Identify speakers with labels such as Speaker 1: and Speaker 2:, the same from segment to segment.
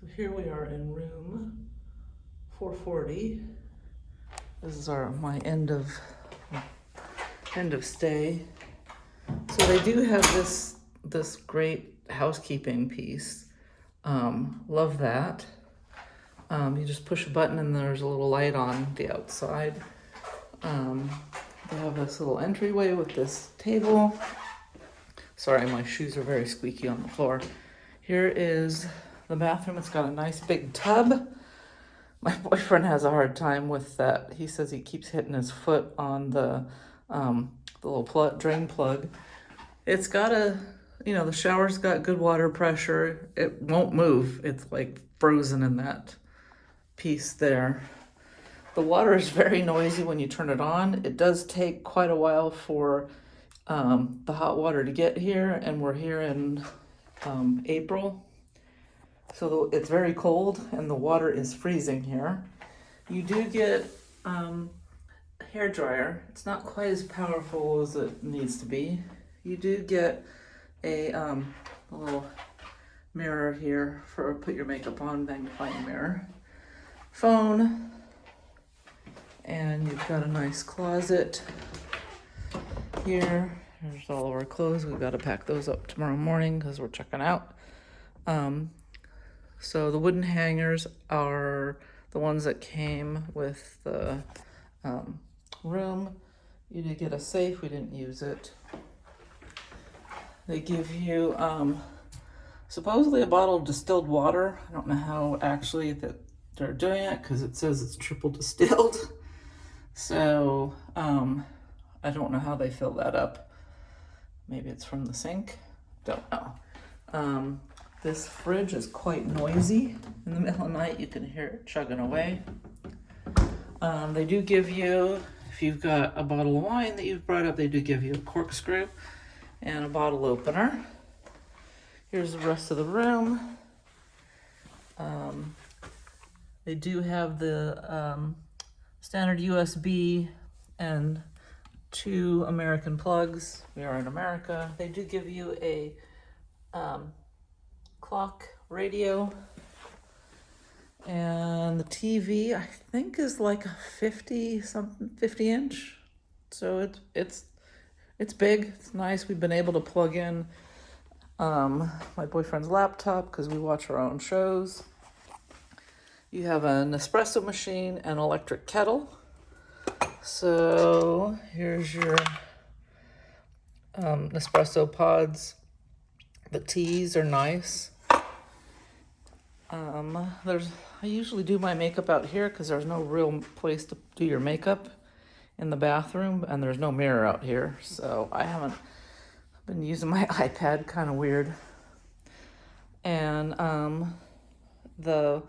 Speaker 1: So here we are in room 440. This is my end of stay. So they do have this great housekeeping piece. Love that. You just push a button and there's a little light on the outside. They have this little entryway with this table. Sorry, my shoes are very squeaky on the floor. Here is the bathroom. It's got a nice big tub. My boyfriend has a hard time with that. He says he keeps hitting his foot on the little drain plug. It's got the shower's got good water pressure. It won't move. It's like frozen in that piece there. The water is very noisy when you turn it on. It does take quite a while for the hot water to get here, and we're here in April. So it's very cold and the water is freezing here. You do get a hair dryer. It's not quite as powerful as it needs to be. You do get a little mirror here for put your makeup on, magnifying mirror. Phone. And you've got a nice closet here. There's all of our clothes. We've got to pack those up tomorrow morning because we're checking out. So the wooden hangers are the ones that came with the room. You did get a safe. We didn't use it. They give you supposedly a bottle of distilled water. I don't know how actually that they're doing it because it says it's triple distilled. So I don't know how they fill that up. Maybe it's from the sink. Don't know. This fridge is quite noisy. In the middle of the night, you can hear it chugging away. They do give you, if you've got a bottle of wine that you've brought up, they do give you a corkscrew and a bottle opener. Here's the rest of the room. They do have the standard USB and 2 American plugs. We are in America. They do give you a clock radio, and the TV I think is like a 50 inch. So it's big. It's nice. We've been able to plug in my boyfriend's laptop because we watch our own shows. You have an espresso machine and electric kettle. So here's your espresso pods. The teas are nice. I usually do my makeup out here because there's no real place to do your makeup in the bathroom, and there's no mirror out here. So I haven't been using my iPad, kind of weird. And the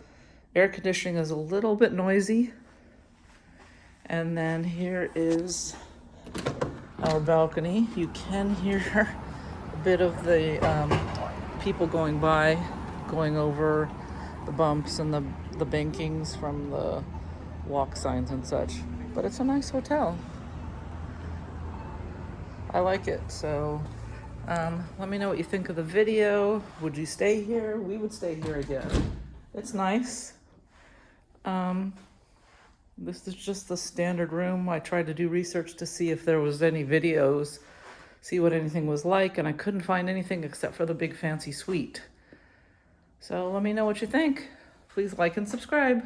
Speaker 1: air conditioning is a little bit noisy. And then here is our balcony. You can hear a bit of the people going by, going over the bumps and the bankings from the walk signs and such. But it's a nice hotel. I like it. So let me know what you think of the video. Would you stay here? We would stay here again. It's nice. This is just the standard room. I tried to do research to see if there was any videos, see what anything was like, and I couldn't find anything except for the big fancy suite. So let me know what you think. Please like and subscribe.